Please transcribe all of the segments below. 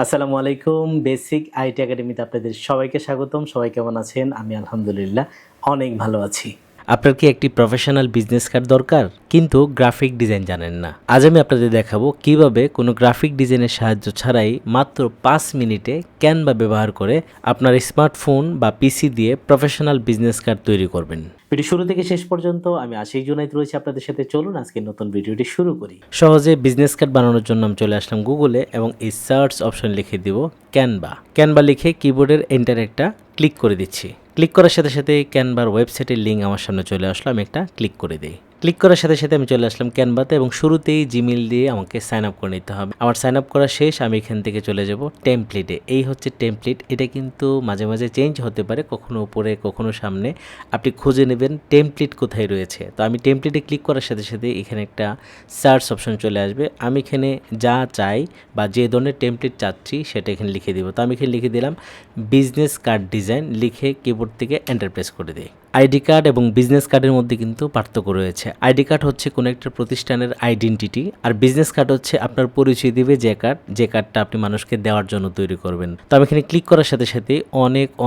আসসালামু আলাইকুম। Basic IT একাডেমিতে আপনাদের সবাইকে স্বাগতম। সবাই কেমন আছেন? আমি আলহামদুলিল্লাহ অনেক ভালো আছি। আপনার কি একটি প্রফেশনাল বিজনেস কার্ড দরকার কিন্তু গ্রাফিক ডিজাইন জানেন না? আজ আমি আপনাদের দেখাবো কিভাবে কোনো গ্রাফিক ডিজাইনের সাহায্য ছাড়াই মাত্র 5 মিনিটে ক্যানভা ব্যবহার করে আপনার স্মার্টফোন বা পিসি দিয়ে প্রফেশনাল বিজনেস কার্ড তৈরি করবেন। ভিডিও শুরু থেকে শেষ পর্যন্ত আমি আশিক জুনাইদ রয়েছি আপনাদের সাথে। চলুন আজকে নতুন ভিডিওটি শুরু করি। সহজে বিজনেস কার্ড বানানোর জন্য আমি চলে আসলাম গুগলে এবং এই সার্চ অপশন লিখে দিব ক্যানভা। ক্যানভা লিখে কিবোর্ডের এন্টার একটা ক্লিক করে দিচ্ছি। ক্লিক করার সাথে সাথে ক্যানভার ওয়েবসাইটের লিঙ্ক আমার সামনে চলে আসলো। আমি একটা ক্লিক করে দিই। ক্লিক করার সাথে সাথে আমি চলে আসলাম ক্যানভাতে এবং শুরুতেই জিমেইল দিয়ে আমাকে সাইন আপ করে নিতে হবে। আমার সাইন আপ করা শেষ। আমি এখান থেকে চলে যাব টেমপ্লেটে। এই হচ্ছে টেমপ্লেট। এটা কিন্তু মাঝে মাঝে চেঞ্জ হতে পারে, কখনো উপরে কখনো সামনে। আপনি খুঁজে নেবেন টেমপ্লেট কোথায় রয়েছে। তো আমি টেমপ্লেটে ক্লিক করার সাথে সাথে এখানে একটা সার্চ অপশন চলে আসবে। আমি এখানে যা চাই বা যে ধরনের টেমপ্লেট চাচ্ছি সেটা এখানে লিখে দিব। তো আমি এখানে লিখে দিলাম বিজনেস কার্ড ডিজাইন, লিখে কিবোর্ড থেকে এন্টার প্রেস করে দিই। আইডি কার্ড এবং বিজনেস কার্ডের মধ্যে কিন্তু পার্থক্য রয়েছে। আইডি কার্ড হচ্ছে কোনো একটা প্রতিষ্ঠানের আইডেন্টিটি, আর বিজনেস কার্ড হচ্ছে আপনার পরিচয় দিবে যে কার্ডটা আপনি মানুষকে দেওয়ার জন্য তৈরি করবেন। তো আমি এখানে ক্লিক করার সাথে সাথে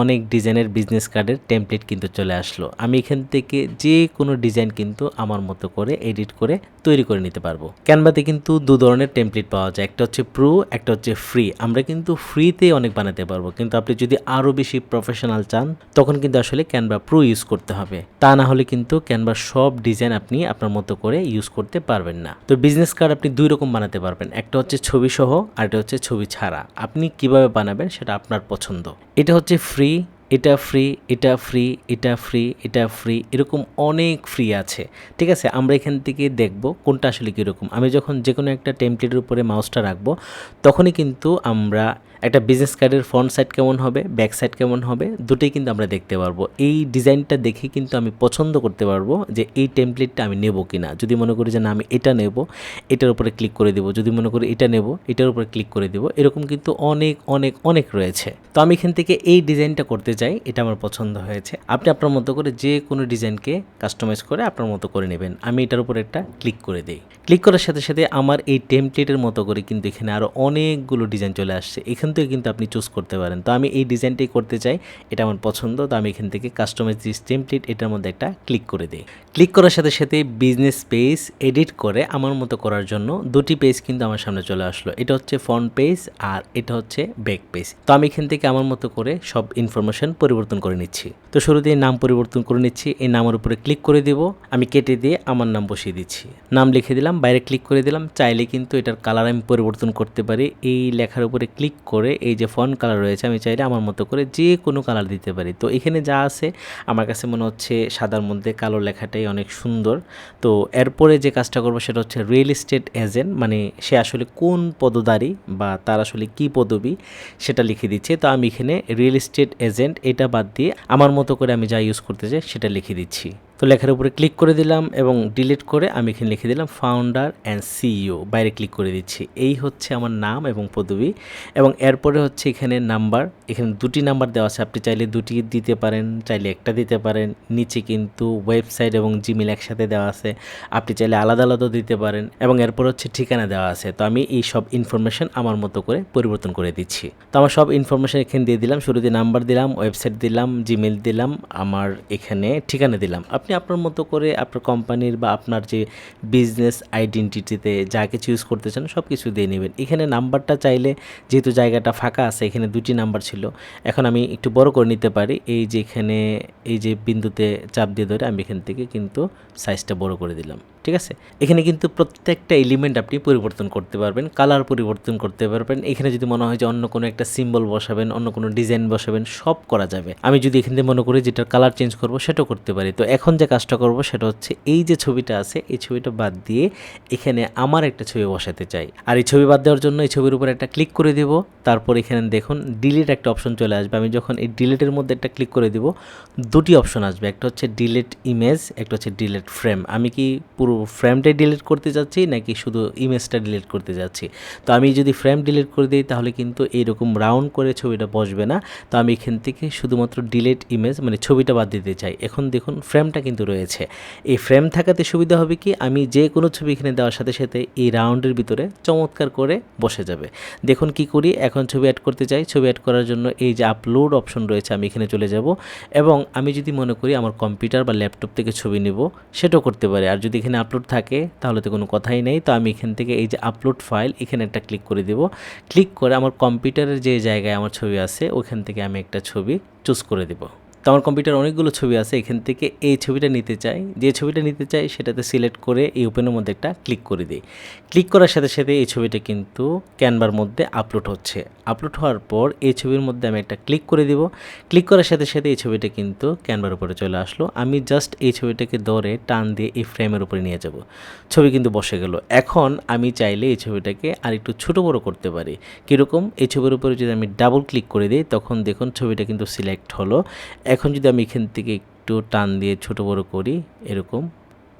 অনেক ডিজাইনের বিজনেস কার্ডের টেমপ্লেট কিন্তু চলে আসলো। আমি এখান থেকে যে কোনো ডিজাইন কিন্তু আমার মতো করে এডিট করে তৈরি করে নিতে পারবো। ক্যানভাতে কিন্তু দু ধরনের টেমপ্লেট পাওয়া যায়, একটা হচ্ছে প্রো, একটা হচ্ছে ফ্রি। আমরা কিন্তু ফ্রিতে অনেক বানাতে পারবো, কিন্তু আপনি যদি আরও বেশি প্রফেশনাল চান তখন কিন্তু আসলে ক্যানভা প্রো ইউজ করতে হবে। তা না হলে কিন্তু ক্যানভার সব ডিজাইন আপনি আপনার মতো করে ইউজ করতে পারবেন না। তো বিজনেস কার্ড আপনি দুই রকম বানাতে পারবেন, একটা হচ্ছে ছবি সহ আর একটা হচ্ছে ছবি ছাড়া। আপনি কিভাবে বানাবেন সেটা আপনার পছন্দ। এটা হচ্ছে ফ্রি, এটা ফ্রি, এটা ফ্রি, এটা ফ্রি, এটা ফ্রি, এরকম অনেক ফ্রি আছে। ঠিক আছে, আমরা এখান থেকে দেখব কোনটা আসলে কীরকম। আমি যখন যে কোনো একটা টেমপ্লেটের উপরে মাউসটা রাখবো তখনই কিন্তু আমরা একটা বিজনেস কার্ডের ফ্রন্ট সাইড কেমন হবে, ব্যাক সাইড কেমন হবে, দুটোই কিন্তু আমরা দেখতে পারবো। এই ডিজাইনটা দেখে কিন্তু আমি পছন্দ করতে পারবো যে এই টেমপ্লেটটা আমি নেব কি না। যদি মনে করি যে না আমি এটা নেব, এটার উপরে ক্লিক করে দেবো। যদি মনে করি এটা নেব, এটার উপরে ক্লিক করে দেবো। এরকম কিন্তু অনেক রয়েছে। তো আমি এখান থেকে এই ডিজাইনটা করতে চাই, এটা আমার পছন্দ হয়েছে। আপনি আপনার মতো করে যে কোনো ডিজাইনকে কাস্টমাইজ করে আপনার মতো করে নেবেন। আমি এটার উপর একটা ক্লিক করে দিই। ক্লিক করার সাথে সাথে আমার এই টেমপ্লেটের মতো করে কিন্তু এখানে আরও অনেকগুলো ডিজাইন চলে আসছে। এখান থেকে কিন্তু আপনি চুজ করতে পারেন। তো আমি এই ডিজাইনটাই করতে চাই, এটা আমার পছন্দ। তো আমি এখান থেকে কাস্টমাইজ দিস টেমপ্লেট, এটার মধ্যে একটা ক্লিক করে দিই। ক্লিক করার সাথে সাথে বিজনেস পেজ এডিট করে আমার মতো করার জন্য দুটি পেজ কিন্তু আমার সামনে চলে আসলো। এটা হচ্ছে ফ্রন্ট পেজ আর এটা হচ্ছে ব্যাক পেজ। তো আমি এখান থেকে আমার মতো করে সব ইনফরমেশন পরিবর্তন করে নিচ্ছি। তো শুরুতেই নাম পরিবর্তন করে নিচ্ছি। এই নামের উপরে ক্লিক করে দিব। আমি কেটে দিয়ে আমার নাম বসিয়ে দিচ্ছি। নাম লিখে দিলাম, বাইরে ক্লিক করে দিলাম। চাইলে কিন্তু এটার কালার আমি পরিবর্তন করতে পারি। এই লেখার উপরে ক্লিক করে এই যে ফন্ট কালার রয়েছে, আমি চাইলে আমার মতো করে যে কোনো কালার দিতে পারি। তো এখানে যা আছে আমার কাছে মনে হচ্ছে সাদার মধ্যে কালো লেখাটাই অনেক সুন্দর। তো এরপরে যে কাজটা করবো সেটা হচ্ছে রিয়েল এস্টেট এজেন্ট, মানে সে আসলে কোন পদধারী বা তার আসলে কি পদবি সেটা লিখে দিচ্ছে। তো আমি এখানে রিয়েল এস্টেট এজেন্ট এটা বাদ দিয়ে আমার মতো করে আমি যা ইউজ করতে চাই সেটা লিখে দিচ্ছি। তো লেখার উপরে ক্লিক করে দিলাম এবং ডিলিট করে আমি এখানে লিখে দিলাম ফাউন্ডার অ্যান্ড সিইও। বাইরে ক্লিক করে দিচ্ছি। এই হচ্ছে আমার নাম এবং পদবি। এবং এরপরে হচ্ছে এখানে নাম্বার, এখানে দুটি নাম্বার দেওয়া আছে। আপনি চাইলে দুটি দিতে পারেন, চাইলে একটা দিতে পারেন। নিচে কিন্তু ওয়েবসাইট এবং জিমেল একসাথে দেওয়া আছে, আপনি চাইলে আলাদা আলাদাও দিতে পারেন। এবং এরপর হচ্ছে ঠিকানা দেওয়া আছে। তো আমি এই সব ইনফরমেশন আমার মতো করে পরিবর্তন করে দিচ্ছি। তো আমার সব ইনফরমেশন এখানে দিয়ে দিলাম। শুরুতে নাম্বার দিলাম, ওয়েবসাইট দিলাম, জিমেল দিলাম, আমার এখানে ঠিকানা দিলাম। আপনি আপনার মতো করে আপনার কোম্পানির বা আপনার যে বিজনেস আইডেন্টিটিতে যা কিছু ইউজ করতে চান সব কিছু দিয়ে নেবেন। এখানে নাম্বারটা চাইলে, যেহেতু জায়গাটা ফাঁকা আছে, এখানে দুটি নাম্বার ছিল, এখন আমি একটু বড় করে নিতে পারি। এই যে এখানে এই যে বিন্দুতে চাপ দিয়ে ধরে আমি এখান থেকে কিন্তু সাইজটা বড় করে দিলাম। ঠিক আছে, এখানে কিন্তু প্রত্যেকটা এলিমেন্ট আপনি পরিবর্তন করতে পারবেন, কালার পরিবর্তন করতে পারবেন। এখানে যদি মনে হয় যে অন্য কোনো একটা সিম্বল বসাবেন, অন্য কোনো ডিজাইন বসাবেন, সব করা যাবে। আমি যদি এখান থেকে মনে করি যেটার কালার চেঞ্জ করব সেটাও করতে পারি। তো এখন যে কাজটা করব সেটা হচ্ছে এই যে ছবিটা আছে এই ছবিটা বাদ দিয়ে এখানে আমার একটা ছবি বসাতে চাই। আর এই ছবি বাদ দেওয়ার জন্য এই ছবির উপর একটা ক্লিক করে দেব। তারপর এখানে দেখুন ডিলিট একটা অপশন চলে আসবে। আমি যখন এই ডিলিটের মধ্যে একটা ক্লিক করে দিব দুটি অপশন আসবে, একটা হচ্ছে ডিলিট ইমেজ, একটা হচ্ছে ডিলিট ফ্রেম। আমি কি পুরো ফ্রেমটাই ডিলিট করতে যাচ্ছি নাকি শুধু ইমেজটা ডিলিট করতে যাচ্ছি। তো আমি যদি ফ্রেম ডিলিট করে দিই তাহলে কিন্তু এইরকম রাউন্ড করে ছবিটা বসবে না। তো আমি এখান থেকে শুধুমাত্র ডিলিট ইমেজ মানে ছবিটা বাদ দিতে চাই। এখন দেখুন ফ্রেমটা কিন্তু রয়েছে। এই ফ্রেম থাকাতে সুবিধা হবে কি, আমি যে কোনো ছবি এখানে দেওয়ার সাথে সাথে এই রাউন্ডের ভিতরে চমৎকার করে বসে যাবে। দেখুন কি করি, এখন ছবি অ্যাড করতে চাই। ছবি অ্যাড করার জন্য এই যে আপলোড অপশন রয়েছে, আমি এখানে চলে যাব এবং আমি যদি মনে করি আমার কম্পিউটার বা ল্যাপটপ থেকে ছবি নেব সেটাও করতে পারি। আর যদি এখানে আপলোড থাকে তাহলে তো কোনো কথাই নেই। তো আমি এখান থেকে এই যে আপলোড ফাইল এখানে একটা ক্লিক করে দেব। ক্লিক করে আমার কম্পিউটারের যে জায়গায় আমার ছবি আছে ওখান থেকে আমি একটা ছবি চুজ করে দেব। তো আমার কম্পিউটার অনেকগুলো ছবি আছে, এখান থেকে এই ছবিটা নিতে চাই। যে ছবিটা নিতে চাই সেটাতে সিলেক্ট করে এই ওপেনের মধ্যে একটা ক্লিক করে দিই। ক্লিক করার সাথে সাথে এই ছবিটা কিন্তু ক্যানভার মধ্যে আপলোড হচ্ছে। আপলোড হওয়ার পর এই ছবির মধ্যে আমি একটা ক্লিক করে দিব। ক্লিক করার সাথে সাথে এই ছবিটা কিন্তু ক্যানভার উপরে চলে আসলো। আমি জাস্ট এই ছবিটাকে ধরে টান দিয়ে এই ফ্রেমের উপরে নিয়ে যাব। ছবি কিন্তু বসে গেল। এখন আমি চাইলে এই ছবিটাকে আর একটু ছোটো বড়ো করতে পারি। কীরকম, এই ছবির উপরে যদি আমি ডাবল ক্লিক করে দিই তখন দেখুন ছবিটা কিন্তু সিলেক্ট হলো। এখন যদি আমি এখান থেকে একটু টান দিয়ে ছোট বড় করি, এরকম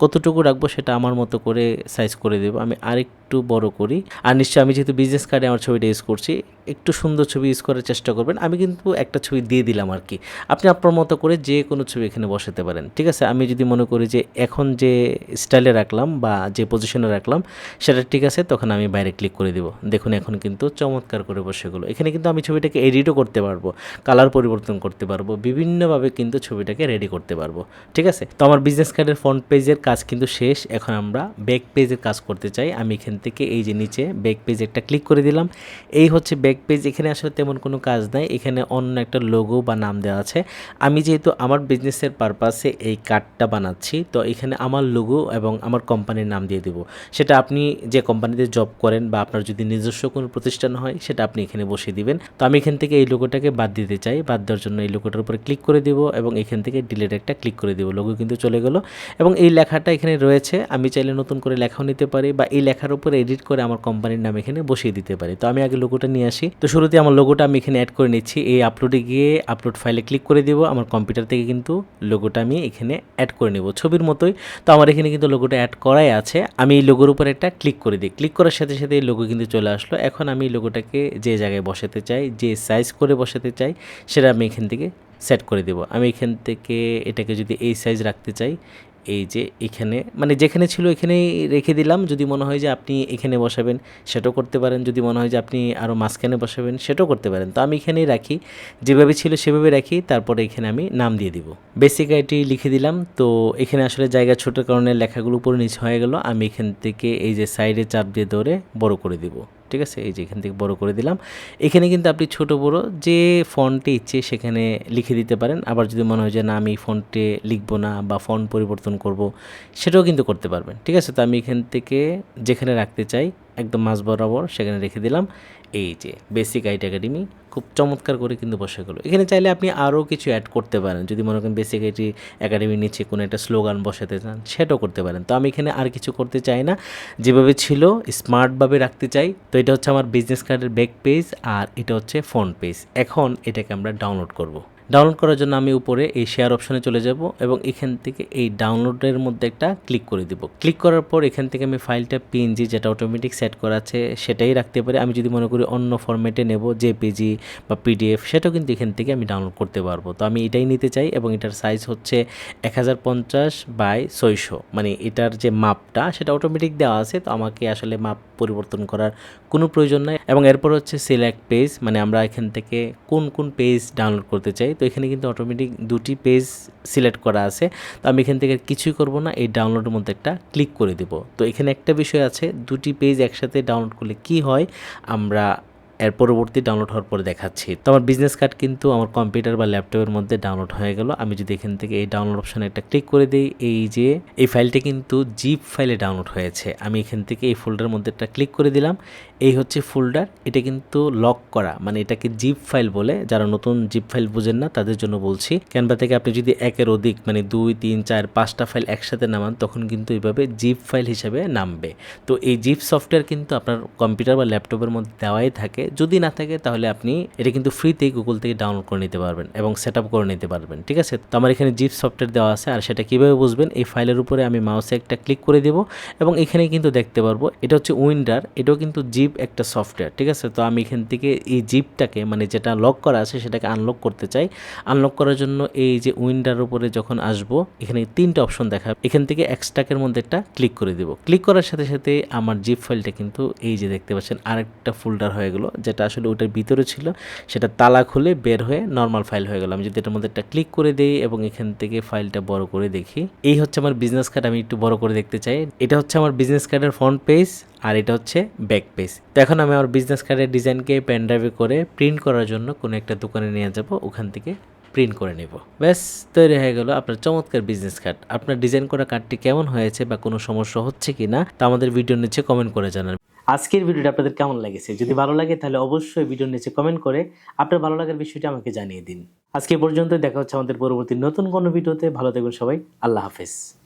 কতটুকু রাখবো সেটা আমার মতো করে সাইজ করে দেবো। আমি আরেকটু বড় করি। আর নিশ্চয়ই আমি যেহেতু বিজনেস কার্ডে আমার ছবিটা ইউজ করছি, একটু সুন্দর ছবি ইউজ করার চেষ্টা করবেন। আমি কিন্তু একটা ছবি দিয়ে দিলাম আর কি। আপনি আপনার মতো করে যে কোনো ছবি এখানে বসাতে পারেন, ঠিক আছে। আমি যদি মনে করি যে এখন যে স্টাইলে রাখলাম বা যে পজিশনে রাখলাম সেটা ঠিক আছে, তখন আমি বাইরে ক্লিক করে দিব। দেখুন এখন কিন্তু চমৎকার করে বসে গেলো। এখানে কিন্তু আমি ছবিটাকে এডিটও করতে পারবো, কালার পরিবর্তন করতে পারবো, বিভিন্নভাবে কিন্তু ছবিটাকে রেডি করতে পারবো, ঠিক আছে। তো আমার বিজনেস কার্ডের ফ্রন্ট পেজের কাজ কিন্তু শেষ। এখন আমরা ব্যাক পেজের কাজ করতে চাই। আমি এখান থেকে এই যে নিচে ব্যাক পেজ একটা ক্লিক করে দিলাম। এই হচ্ছে ব্যাক পেজ। এখানে আসলে তেমন কোনো কাজ নাই, এখানে অন্য একটা লোগো বা নাম দেওয়া আছে। আমি যেহেতু আমার বিজনেসের পারপাসে এই কার্ডটা বানাচ্ছি, তো এখানে আমার লোগো এবং আমার কোম্পানির নাম দিয়ে দেবো। সেটা আপনি যে কোম্পানিতে জব করেন বা আপনার যদি নিজস্ব কোনো প্রতিষ্ঠান হয় সেটা আপনি এখানে বসিয়ে দিবেন। তো আমি এখান থেকে এই লোগোটাকে বাদ দিতে চাই। বাদ দেওয়ার জন্য এই লোগোটার উপরে ক্লিক করে দিব এবং এখান থেকে ডিলিট একটা ক্লিক করে দিব। লোগো কিন্তু চলে গেল এবং এই লেখাটা এখানে রয়েছে। আমি চাইলে নতুন করে লেখাও নিতে পারি বা এই লেখার উপরে এডিট করে আমার কোম্পানির নাম এখানে বসিয়ে দিতে পারি। তো আমি আগে লোগোটা নিয়ে আসি। তো শুরুতে আমার লোগোটা আমি এখানে অ্যাড করে নিচ্ছি। এই আপলোডে গিয়ে আপলোড ফাইলে ক্লিক করে দিব। আমার কম্পিউটার থেকে কিন্তু লোগোটা আমি এখানে অ্যাড করে নেব ছবির মতোই। তো আমার এখানে কিন্তু লোগোটা অ্যাড করাই আছে। আমি এই লোগোর উপর একটা ক্লিক করে দিই। ক্লিক করার সাথে সাথে এই লোগো কিন্তু চলে আসলো। এখন আমি এই লোগোটাকে যে জায়গায় বসাতে চাই, যে সাইজ করে বসাতে চাই সেটা আমি এখান থেকে সেট করে দেব। আমি এখান থেকে এটাকে যদি এই সাইজ রাখতে চাই, এই যে এখানে মানে যেখানে ছিল এখানেই রেখে দিলাম। যদি মনে হয় যে আপনি এখানে বসাবেন সেটাও করতে পারেন, যদি মনে হয় যে আপনি আরও মাঝখানে বসাবেন সেটাও করতে পারেন। তো আমি এখানেই রাখি, যেভাবে ছিল সেভাবে রাখি। তারপরে এখানে আমি নাম দিয়ে দিব, বেসিক আইটি লিখে দিলাম। তো এখানে আসলে জায়গা ছোটোর কারণে লেখাগুলো উপরে নিচে হয়ে গেল। আমি এখান থেকে এই যে সাইডে চাপ দিয়ে ধরে বড় করে দিব, ঠিক আছে। এই যে এখান থেকে বড় করে দিলাম। এখানে কিন্তু আপনি ছোট বড় যে ফন্টে ইচ্ছে সেখানে লিখে দিতে পারেন। আবার যদি মনে হয় যে না আমি ফন্টে লিখবো না বা ফন্ট পরিবর্তন করব, সেটাও কিন্তু করতে পারবেন, ঠিক আছে। তো আমি এখান থেকে যেখানে রাখতে চাই একদম মাঝ বরাবর সেখানে রেখে দিলাম। এই যে বেসিক আইটি একাডেমি খুব চমৎকার করে কিন্তু বসে গেলো। এখানে চাইলে আপনি আরও কিছু অ্যাড করতে পারেন। যদি মনে করেন বেসিক আইটি একাডেমির নিচে কোনো একটা স্লোগান বসাতে চান সেটাও করতে পারেন। তো আমি এখানে আর কিছু করতে চাই না, যেভাবে ছিল স্মার্টভাবে রাখতে চাই। তো এটা হচ্ছে আমার বিজনেস কার্ডের ব্যাক পেজ আর এটা হচ্ছে ফ্রন্ট পেজ। এখন এটাকে আমরা ডাউনলোড করব। ডাউনলোড করার জন্য আমি উপরে এই শেয়ার অপশনে চলে যাব এবং এখান থেকে এই ডাউনলোডের মধ্যে একটা ক্লিক করে দিব। ক্লিক করার পর এখান থেকে আমি ফাইলটা পিএনজি যেটা অটোমেটিক সেট করা আছে সেটাই রাখতে পারি। আমি যদি মনে করি অন্য ফরম্যাটে নেব জেপিজি বা পিডিএফ সেটাও কিন্তু এখান থেকে আমি ডাউনলোড করতে পারবো। তো আমি এটাই নিতে চাই এবং এটার সাইজ হচ্ছে 1050x600, মানে এটার যে মাপটা সেটা অটোমেটিক দেওয়া আছে। তো আমাকে আসলে মাপ পরিবর্তন করার কোনো প্রয়োজন নাই। এবং এরপর হচ্ছে সিলেক্ট পেজ, মানে আমরা এখান থেকে কোন কোন পেজ ডাউনলোড করতে চাই। তো এখানে কিন্তু অটোমেটিক দুটি পেজ সিলেক্ট করা আছে। তো আমি এখান থেকে কিছুই করব না, এই ডাউনলোডের মধ্যে একটা ক্লিক করে দেব। তো এখানে একটা বিষয় আছে, দুটি পেজ একসাথে ডাউনলোড করলে কি হয় আমরা এর পরবর্তী ডাউনলোড হওয়ার পরে দেখাচ্ছি। তো আমার বিজনেস কার্ড কিন্তু আমার কম্পিউটার বা ল্যাপটপের মধ্যে ডাউনলোড হয়ে গেল। আমি যদি এখান থেকে এই ডাউনলোড অপশানে একটা ক্লিক করে দিই, এই যে এই ফাইলটা কিন্তু জিপ ফাইলে ডাউনলোড হয়েছে। আমি এখান থেকে এই ফোল্ডারের মধ্যে একটা ক্লিক করে দিলাম। এই হচ্ছে ফোল্ডার, এটা কিন্তু লক করা, মানে এটাকে জিপ ফাইল বলে। যারা নতুন জিপ ফাইল বুঝেন না তাদের জন্য বলছি। ক্যানভা থেকে আপনি যদি একের অধিক মানে 2, 3, 4, 5টা ফাইল একসাথে নামান তখন কিন্তু এইভাবে জিপ ফাইল হিসেবে নামবে। তো এই জিপ সফটওয়্যার কিন্তু আপনার কম্পিউটার বা ল্যাপটপের মধ্যে দেওয়াই থাকে। যদি না থাকে তাহলে আপনি এটা কিন্তু ফ্রিতেই গুগল থেকে ডাউনলোড করে নিতে পারবেন এবং সেট আপ করে নিতে পারবেন। ঠিক আছে, তো আমার এখানে জিপ সফটওয়্যার দেওয়া আছে। আর সেটা কীভাবে বুঝবেন, এই ফাইলের উপরে আমি মাউসে একটা ক্লিক করে দেব এবং এখানে কিন্তু দেখতে পারবো এটা হচ্ছে উইন্ডার, এটাও কিন্তু জিপ একটা সফটওয়্যার। ঠিক আছে, তো আমি এখান থেকে এই জিপটাকে মানে যেটা লক করা আছে সেটাকে আনলক করতে চাই। আনলক করার জন্য এই যে উইন্ডার উপরে যখন আসবো এখানে 3টা অপশন দেখাবে, এখান থেকে এক্সট্রাকের মধ্যে একটা ক্লিক করে দেব। ক্লিক করার সাথে সাথে আমার জিপ ফাইলটা কিন্তু এই যে দেখতে পাচ্ছেন আরেকটা ফোল্ডার হয়ে গেল, যেটা আসলে ওটার ভিতরে ছিল সেটা তালা খুলে বের হয়ে নর্মাল ফাইল হয়ে গেল। আমি যদি এটার মধ্যে একটা ক্লিক করে দেই এবং এখান থেকে ফাইলটা বড় করে দেখি, এই হচ্ছে আমার বিজনেস কার্ড। আমি একটু বড় করে দেখতে চাই। এটা হচ্ছে আমার বিজনেস কার্ডের ফ্রন্ট পেজ আর এটা হচ্ছে ব্যাক পেজ। তো এখন আমি আমার বিজনেস কার্ডের ডিজাইনকে পেন ড্রাইভে করে প্রিন্ট করার জন্য কোনো একটা দোকানে নিয়ে যাব, ওখান থেকে প্রিন্ট করে নেব। ব্যাস তৈরি হয়ে গেল আপনার চমৎকার বিজনেস কার্ড। আপনার ডিজাইন করা কার্ডটি কেমন হয়েছে বা কোনো সমস্যা হচ্ছে কি না তা আমাদের ভিডিওর নিচে কমেন্ট করে জানান। আজকের ভিডিওটা আপনাদের কেমন লেগেছে? যদি ভালো লাগে তাহলে অবশ্যই ভিডিওর নিচে কমেন্ট করে আপনার ভালো লাগার বিষয়টা আমাকে জানিয়ে দিন। আজকে পর্যন্ত, দেখা হচ্ছে আমাদের পরবর্তী নতুন কোনো ভিডিওতে। ভালো থাকবেন সবাই, আল্লাহ হাফেজ।